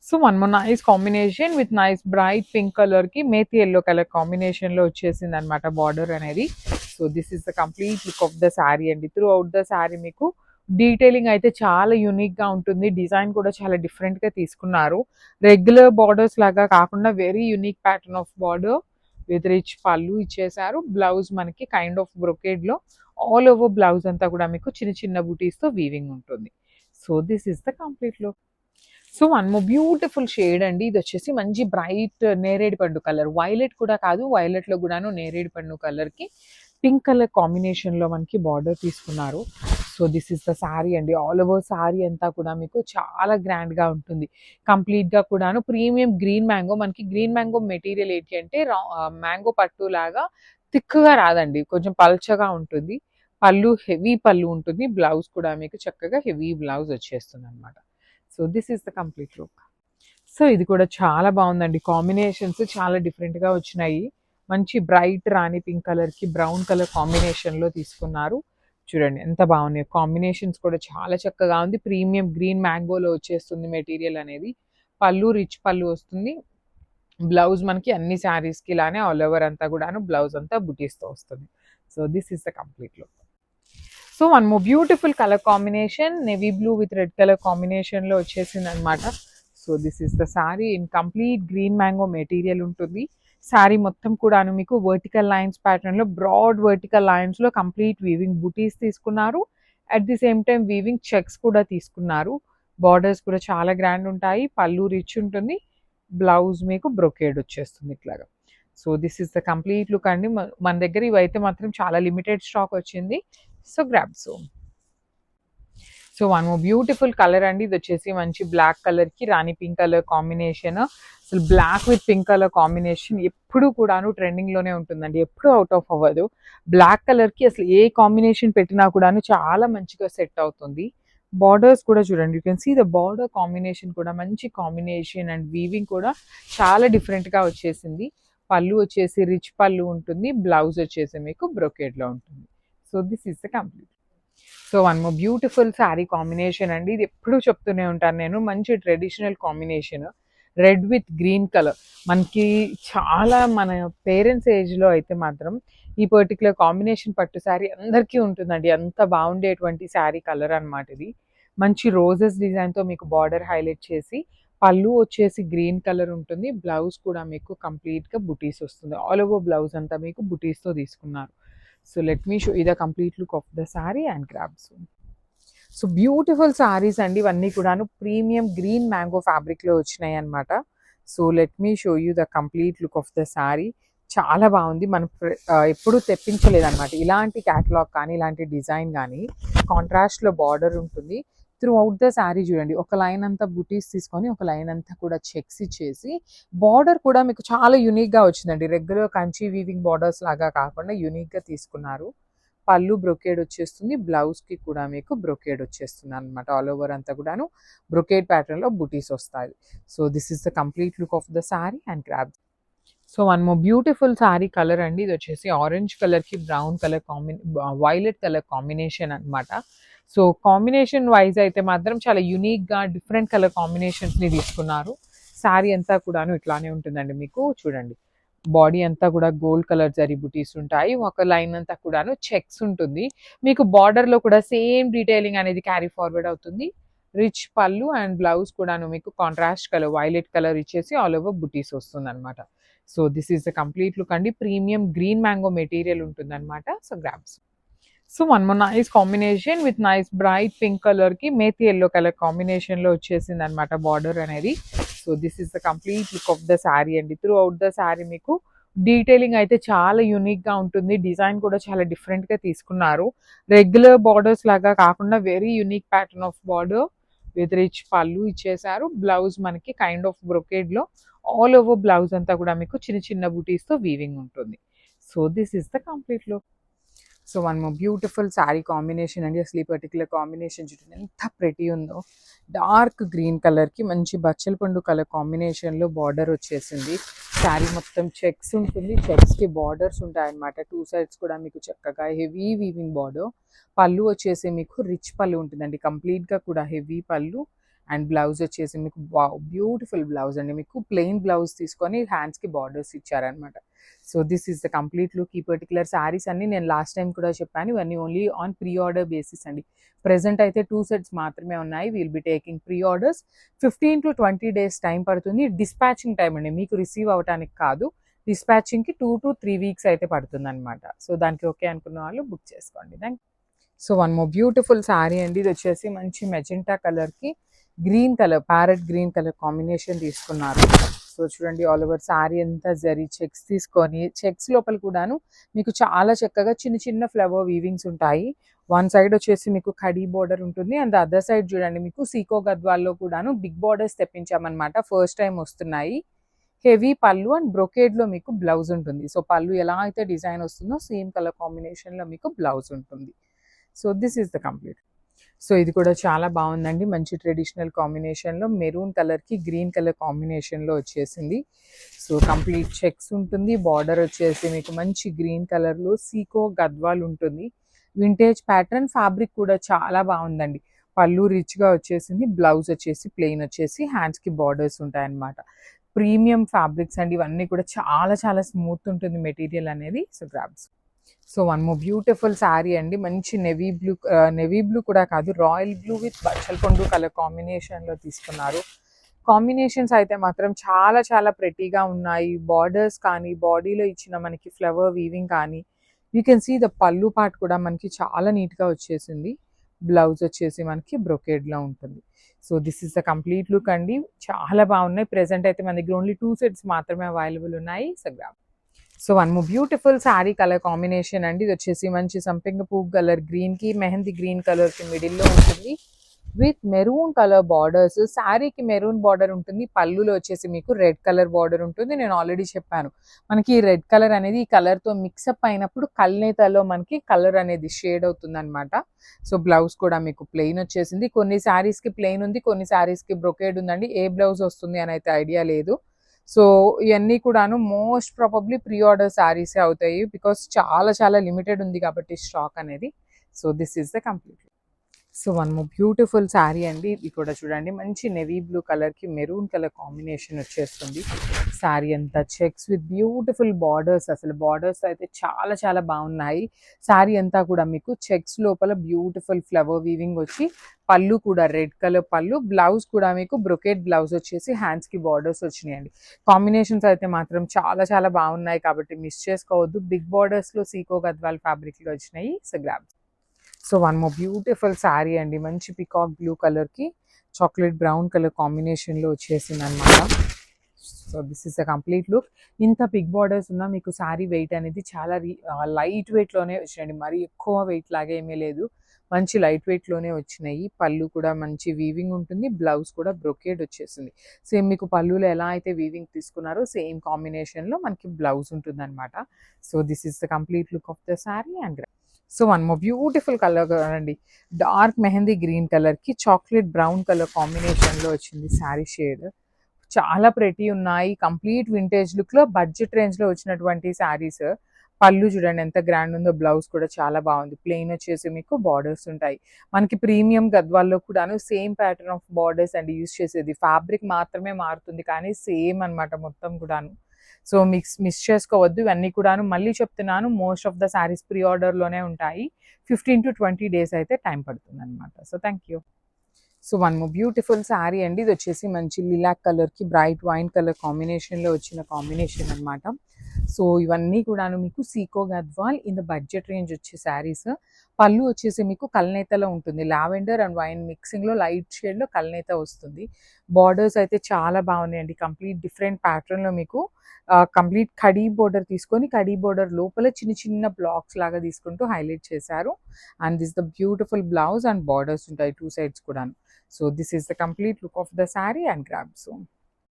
So one more nice combination with nice bright pink colour కి methi yellow colour combination లో వచ్చేసింది అనమాట border అనేది. So this is the complete look of the sari అండి. Through out the sari మీకు detailing అయితే చాలా యూనిక్ గా ఉంటుంది. డిజైన్ కూడా చాలా డిఫరెంట్ గా తీసుకున్నారు. రెగ్యులర్ బార్డర్స్ లాగా కాకుండా very unique pattern of border with rich పళ్ళు ఇచ్చేసారు. బ్లౌజ్ మనకి కైండ్ ఆఫ్ బ్రొకేడ్ లో ఆల్ ఓవర్ బ్లౌజ్ అంతా కూడా మీకు చిన్న చిన్న బూటీస్ తో వీవింగ్ ఉంటుంది. So this is the complete look. So one more beautiful shade అండి. ఇది వచ్చేసి మంచి బ్రైట్ నేరేడు పండు కలర్, వైలెట్ కూడా కాదు, వైలెట్ లో కూడాను నేరేడు పండు కలర్ కి పింక్ కలర్ కాంబినేషన్ లో మనకి బార్డర్ తీసుకున్నారు. So this is the sari అండి. ఆల్ ఓవర్ శారీ అంతా కూడా మీకు చాలా గ్రాండ్ గా ఉంటుంది. కంప్లీట్ గా కూడాను ప్రీమియం గ్రీన్ మ్యాంగో. మనకి గ్రీన్ మ్యాంగో మెటీరియల్ ఏంటి అంటే మ్యాంగో పట్టు లాగా థిక్గా రాదండి, కొంచెం పల్చగా ఉంటుంది. పళ్ళు హెవీ పళ్ళు ఉంటుంది. బ్లౌజ్ కూడా మీకు చక్కగా హెవీ బ్లౌజ్ వచ్చేస్తుంది అనమాట. So this is the complete look. So ఇది కూడా చాలా బాగుందండి. కాంబినేషన్స్ చాలా డిఫరెంట్గా వచ్చినాయి. మంచి బ్రైట్ రాణి పింక్ కలర్కి బ్రౌన్ కలర్ కాంబినేషన్లో తీసుకున్నారు. చూడండి ఎంత బాగున్నాయి కాంబినేషన్స్ కూడా చాలా చక్కగా ఉంది. ప్రీమియం గ్రీన్ మ్యాంగోలో వచ్చేస్తుంది మెటీరియల్ అనేది. పళ్ళు రిచ్ పళ్ళు వస్తుంది. బ్లౌజ్ మనకి అన్ని శారీస్కి ఇలానే ఆల్ ఓవర్ అంతా కూడాను బ్లౌజ్ అంతా బుటీస్తో వస్తుంది. So this is the complete look. So one more beautiful colour combination navy blue with red colour కాంబినేషన్లో వచ్చేసింది అనమాట. So this is the sari in complete green mango material ఉంటుంది. శారీ మొత్తం కూడాను మీకు వర్టికల్ లైన్స్ ప్యాటర్న్లో బ్రాడ్ వర్టికల్ లైన్స్లో కంప్లీట్ వీవింగ్ బుటీస్ తీసుకున్నారు. At the same time weaving checks కూడా తీసుకున్నారు. బార్డర్స్ కూడా చాలా గ్రాండ్ ఉంటాయి. పళ్ళు రిచ్ ఉంటుంది. బ్లౌజ్ మీకు బ్రొకేడ్ వచ్చేస్తుంది ఇట్లాగా. So this is the complete look అండి. మన దగ్గర ఇవైతే మాత్రం చాలా లిమిటెడ్ స్టాక్ వచ్చింది. So grab so. So one more beautiful colour అండి. ఇది వచ్చేసి మంచి బ్లాక్ కలర్కి రాణి పింక్ కలర్ కాంబినేషన్. అసలు black with pink colour combination ఎప్పుడు కూడాను ట్రెండింగ్లోనే ఉంటుందండి, ఎప్పుడు అవుట్ ఆఫ్ అవ్వదు. బ్లాక్ కలర్కి అసలు ఏ కాంబినేషన్ పెట్టినా కూడాను చాలా మంచిగా సెట్ అవుతుంది. బార్డర్స్ కూడా చూడండి, you can see the border combination కూడా మంచి కాంబినేషన్ అండ్ వీవింగ్ కూడా చాలా డిఫరెంట్గా వచ్చేసింది. పళ్ళు వచ్చేసి రిచ్ పళ్ళు ఉంటుంది. బ్లౌజ్ వచ్చేసి మీకు బ్రొకేడ్లో ఉంటుంది. So this is the complete. So one more beautiful sari combination అండి. ఇది ఎప్పుడూ చెప్తూనే ఉంటాను నేను, మంచి traditional combination red with green colour. మనకి చాలా మన పేరెంట్స్ ఏజ్లో అయితే మాత్రం ఈ పర్టికులర్ కాంబినేషన్ పట్టు శారీ అందరికీ ఉంటుందండి. అంత బాగుండేటువంటి శారీ కలర్ అనమాట ఇది. మంచి రోజెస్ డిజైన్తో మీకు బార్డర్ హైలైట్ చేసి పళ్ళు వచ్చేసి గ్రీన్ కలర్ ఉంటుంది. బ్లౌజ్ కూడా మీకు కంప్లీట్గా బుటీస్ వస్తుంది. ఆల్ ఓవర్ బ్లౌజ్ అంతా మీకు బుటీస్తో తీసుకున్నారు. So let me show you the complete look of the sari and grab so. So beautiful saris అండి ఇవన్నీ కూడాను ప్రీమియం గ్రీన్ మ్యాంగో ఫ్యాబ్రిక్లో వచ్చినాయి అనమాట. So let me show you the complete look of the sari. చాలా బాగుంది. మనం ఎప్పుడూ తెప్పించలేదన్నమాట ఇలాంటి క్యాటలాగ్ కానీ ఇలాంటి డిజైన్ కానీ. కాంట్రాస్ట్లో బార్డర్ ఉంటుంది. త్రూ అవుట్ ద శారీ చూడండి, ఒక లైన్ అంతా బుటీస్ తీసుకొని ఒక లైన్ అంతా కూడా చెక్స్ ఇచ్చేసి బార్డర్ కూడా మీకు చాలా యూనిక్గా వచ్చిందండి. రెగ్యులర్ కంచి వీవింగ్ బార్డర్స్ లాగా కాకుండా యూనిక్గా తీసుకున్నారు. పళ్ళు బ్రొకేడ్ వచ్చేస్తుంది. బ్లౌజ్కి కూడా మీకు బ్రొకేడ్ వచ్చేస్తుంది అనమాట. ఆల్ ఓవర్ అంతా కూడాను బ్రొకేడ్ ప్యాటర్న్లో బుటీస్ వస్తాయి. So this is the complete look of the sari and grab. So one more beautiful sari colour అండి. ఇది వచ్చేసి ఆరెంజ్ కలర్కి brown colour violet colour combination అనమాట. సో కాంబినేషన్ వైజ్ అయితే మాత్రం చాలా యూనిక్గా డిఫరెంట్ కలర్ కాంబినేషన్స్ని తీసుకున్నారు. శారీ అంతా కూడాను ఇట్లానే ఉంటుందండి. మీకు చూడండి బాడీ అంతా కూడా గోల్డ్ కలర్ జరీ బుటీస్ ఉంటాయి. ఒక లైన్ అంతా కూడాను చెక్స్ ఉంటుంది. మీకు బార్డర్లో కూడా సేమ్ డీటెయిలింగ్ అనేది క్యారీ ఫార్వర్డ్ అవుతుంది. రిచ్ పళ్ళు అండ్ బ్లౌజ్ కూడాను మీకు కాంట్రాస్ట్ కలర్ వైలెట్ కలర్ ఇచ్చేసి ఆల్ ఓవర్ బుటీస్ వస్తుంది అనమాట. So this is the complete look అండి. ప్రీమియం గ్రీన్ మ్యాంగో మెటీరియల్ ఉంటుంది అనమాట. So grabs. So one more nice combination with nice bright pink కలర్కి మేతి ఎల్లో కలర్ కాంబినేషన్లో వచ్చేసింది అనమాట బార్డర్ అనేది. So this is the complete look of the sari అండి. Through out the sari మీకు డీటెయిలింగ్ అయితే చాలా యూనిక్గా ఉంటుంది. డిజైన్ కూడా చాలా డిఫరెంట్గా తీసుకున్నారు. రెగ్యులర్ బార్డర్స్ లాగా కాకుండా very unique pattern of border with rich పళ్ళు ఇచ్చేసారు. బ్లౌజ్ మనకి కైండ్ ఆఫ్ బ్రొకేడ్లో ఆల్ ఓవర్ బ్లౌజ్ అంతా కూడా మీకు చిన్న చిన్న బూటీస్తో వీవింగ్ ఉంటుంది. So this is the complete look. So one more beautiful sari combination అండి. అసలు ఈ పర్టికులర్ కాంబినేషన్ చూడండి ఎంత ప్రెటీ ఉందో. డార్క్ గ్రీన్ కలర్కి మంచి బచ్చల పండు కలర్ కాంబినేషన్లో బార్డర్ వచ్చేసింది. శారీ మొత్తం చెక్స్ ఉంటుంది. చెక్స్కి బార్డర్స్ ఉంటాయన్నమాట. టూ సైడ్స్ కూడా మీకు చక్కగా హెవీ వీవింగ్ బార్డర్. పళ్ళు వచ్చేసి మీకు రిచ్ పళ్ళు ఉంటుందండి. కంప్లీట్గా కూడా హెవీ పళ్ళు అండ్ బ్లౌజ్ వచ్చేసి మీకు బ్యూటిఫుల్ బ్లౌజ్ అండి, మీకు ప్లెయిన్ బ్లౌజ్ తీసుకొని హ్యాండ్స్కి బార్డర్స్ ఇచ్చారనమాట. So this is the complete look. ఈ పర్టికులర్ శారీస్ అన్ని నేను లాస్ట్ టైం కూడా చెప్పాను, ఇవన్నీ only on pre order basis అండి. ప్రెసెంట్ అయితే 2 sets మాత్రమే ఉన్నాయి. Will be taking pre orders. 15 to 20 days time పడుతుంది. డిస్పాచింగ్ టైం అండి, మీకు రిసీవ్ అవ్వడానికి కాదు, డిస్పాచింగ్కి 2 to 3 weeks అయితే పడుతుంది అనమాట. సో దానికి ఓకే అనుకున్న వాళ్ళు బుక్ చేసుకోండి. Thank. So one more beautiful sari అండి, ఇది వచ్చేసి మంచి మెజెంటా కలర్కి green colour, parrot green colour combination తీసుకున్నారు. సో చూడండి, ఆల్ ఓవర్ శారీ అంతా జరీ చెక్స్ తీసుకొని, చెక్స్ లోపల కూడాను మీకు చాలా చక్కగా చిన్న చిన్న ఫ్లవర్ వీవింగ్స్ ఉంటాయి. వన్ సైడ్ వచ్చేసి మీకు ఖడీ బోర్డర్ ఉంటుంది, అండ్ అదర్ సైడ్ చూడండి మీకు సీకో గద్వాల్లో కూడాను బిగ్ బోర్డర్స్ తెప్పించామన్నమాట. ఫస్ట్ టైం వస్తున్నాయి. హెవీ పళ్ళు అండ్ బ్రొకేడ్లో మీకు బ్లౌజ్ ఉంటుంది. సో పళ్ళు ఎలా అయితే డిజైన్ వస్తుందో సేమ్ కలర్ కాంబినేషన్లో మీకు బ్లౌజ్ ఉంటుంది. So this is the complete. So ఇది కూడా చాలా బాగుందండి, మంచి ట్రెడిషనల్ కాంబినేషన్లో మెరూన్ కలర్కి గ్రీన్ కలర్ కాంబినేషన్లో వచ్చేసింది. సో కంప్లీట్ చెక్స్ ఉంటుంది, బార్డర్ వచ్చేసి మీకు మంచి గ్రీన్ కలర్లో సీకో గద్వాల్ ఉంటుంది. వింటేజ్ ప్యాటర్న్, ఫ్యాబ్రిక్ కూడా చాలా బాగుందండి. పళ్ళు రిచ్గా వచ్చేసింది, బ్లౌజ్ వచ్చేసి ప్లెయిన్ వచ్చేసి హ్యాండ్స్కి బార్డర్స్ ఉంటాయన్నమాట. ప్రీమియం ఫ్యాబ్రిక్స్ అండి ఇవన్నీ కూడా, చాలా చాలా స్మూత్ ఉంటుంది మెటీరియల్ అనేది. So grabs. So one more beautiful sari అండి, మంచి నెవీ బ్లూ కూడా కాదు, రాయల్ బ్లూ విత్ బచ్చల్ పండు కలర్ కాంబినేషన్లో తీసుకున్నారు. కాంబినేషన్స్ అయితే మాత్రం చాలా చాలా ప్రెటీగా ఉన్నాయి. బార్డర్స్ కానీ, బాడీలో ఇచ్చిన మనకి ఫ్లవర్ వీవింగ్ కానీ, యూ కెన్ సీ ద పళ్ళు పార్ట్ కూడా మనకి చాలా నీట్గా వచ్చేసింది. బ్లౌజ్ వచ్చేసి మనకి బ్రొకేడ్లో ఉంటుంది. So this is the complete look అండి, చాలా బాగున్నాయి. ప్రెసెంట్ అయితే మన దగ్గర ఓన్లీ 2 sets మాత్రమే అవైలబుల్ ఉన్నాయి. So grab. So one more beautiful sari colour combination అండి, ఇది వచ్చేసి మంచి సంపెంగ పువ్వు కలర్ గ్రీన్కి మెహందీ గ్రీన్ కలర్కి మిడిల్లో ఉంటుంది విత్ మెరూన్ కలర్ బార్డర్స్. శారీకి మెరూన్ బార్డర్ ఉంటుంది, పళ్ళులో వచ్చేసి మీకు రెడ్ కలర్ బార్డర్ ఉంటుంది. నేను ఆల్రెడీ చెప్పాను, మనకి ఈ రెడ్ కలర్ అనేది ఈ కలర్తో మిక్సప్ అయినప్పుడు కల్నేతలో మనకి కలర్ అనేది షేడ్ అవుతుంది అనమాట. సో బ్లౌజ్ కూడా మీకు ప్లెయిన్ వచ్చేసింది. కొన్ని శారీస్కి ప్లెయిన్ ఉంది, కొన్ని శారీస్కి బ్రొకేడ్ ఉందండి. ఏ బ్లౌజ్ వస్తుంది అని అయితే ఐడియా లేదు. సో ఇవన్నీ కూడాను మోస్ట్ ప్రాబబ్లీ ప్రీ ఆర్డర్ శారీసే అవుతాయి, బికాస్ చాలా చాలా లిమిటెడ్ ఉంది కాబట్టి స్టాక్ అనేది. So this is the complete. So one more beautiful sari అండి, ఇది కూడా చూడండి మంచి నెవీ బ్లూ కలర్కి మెరూన్ కలర్ కాంబినేషన్ వచ్చేస్తుంది. శారీ అంతా చెక్స్ విత్ బ్యూటిఫుల్ బార్డర్స్, అసలు బార్డర్స్ అయితే చాలా చాలా బాగున్నాయి. శారీ అంతా కూడా మీకు చెక్స్ లోపల బ్యూటిఫుల్ ఫ్లవర్ వీవింగ్ వచ్చి, పళ్ళు కూడా రెడ్ కలర్ పళ్ళు, బ్లౌజ్ కూడా మీకు బ్రొకేట్ బ్లౌజ్ వచ్చేసి హ్యాండ్స్కి బార్డర్స్ వచ్చినాయండి. కాంబినేషన్స్ అయితే మాత్రం చాలా చాలా బాగున్నాయి కాబట్టి మిస్ చేసుకోవద్దు. బిగ్ బార్డర్స్లో సీకో గద్వాల్ ఫ్యాబ్రిక్లో వచ్చినాయి. So grab. So one more beautiful sari అండి, మంచి పికాక్ బ్లూ కలర్కి చాక్లెట్ బ్రౌన్ కలర్ కాంబినేషన్లో వచ్చేసింది అనమాట. So this is the complete look. ఇంత బిగ్ బార్డర్స్ ఉన్నా మీకు శారీ వెయిట్ అనేది చాలా లైట్ వెయిట్లోనే వచ్చినాయండి, మరి ఎక్కువ వెయిట్ లాగా ఏమీ లేదు, మంచి లైట్ వెయిట్లోనే వచ్చినాయి. పళ్ళు కూడా మంచి వీవింగ్ ఉంటుంది, బ్లౌజ్ కూడా బ్రొకేడ్ వచ్చేసింది. సేమ్ మీకు పళ్ళులో ఎలా అయితే వీవింగ్ తీసుకున్నారో సేమ్ కాంబినేషన్లో మనకి బ్లౌజ్ ఉంటుంది అనమాట. So this is the complete look of the sari. And so one more beautiful colour అండి, డార్క్ మెహందీ గ్రీన్ కలర్కి చాక్లెట్ బ్రౌన్ కలర్ కాంబినేషన్లో వచ్చింది శారీ షేడ్. చాలా ప్రెటీ ఉన్నాయి, కంప్లీట్ వింటేజ్ లుక్లో బడ్జెట్ రేంజ్లో వచ్చినటువంటి శారీస్. పళ్ళు చూడండి ఎంత గ్రాండ్ ఉందో, బ్లౌజ్ కూడా చాలా బాగుంది. ప్లెయిన్ వచ్చేసి మీకు బార్డర్స్ ఉంటాయి. మనకి ప్రీమియం గద్వాల్లో కూడాను same pattern of borders and use చేసేది, ఫ్యాబ్రిక్ మాత్రమే మారుతుంది కానీ సేమ్ అనమాట మొత్తం కూడాను. సో మిస్ చేసుకోవద్దు. ఇవన్నీ కూడాను మళ్ళీ చెప్తున్నాను, most of the saris pre ఆర్డర్లోనే ఉంటాయి. 15 to 20 days అయితే టైం పడుతుంది అనమాట. So thank you. So one more beautiful sari అండి, ఇది వచ్చేసి మంచి లిలాక్ కలర్కి బ్రైట్ వైన్ కలర్ కాంబినేషన్లో వచ్చిన కాంబినేషన్ అనమాట. సో ఇవన్నీ కూడాను మీకు Sico Gadwal in the budget range వచ్చే శారీస్. పళ్ళు వచ్చేసి మీకు కల్నేతలో ఉంటుంది, లావెండర్ అండ్ వైన్ మిక్సింగ్లో లైట్ షేడ్లో కల్నేత వస్తుంది. బార్డర్స్ అయితే చాలా బాగున్నాయండి, కంప్లీట్ డిఫరెంట్ ప్యాటర్న్లో మీకు కంప్లీట్ కడీ బోర్డర్ తీసుకొని, కడీ బోర్డర్ లోపల చిన్న చిన్న బ్లాక్స్ లాగా తీసుకుంటూ హైలైట్ చేశారు. And this the beautiful blouse and borders ఉంటాయి 2 sides కూడా. So this is the complete look of the sari. And grab. So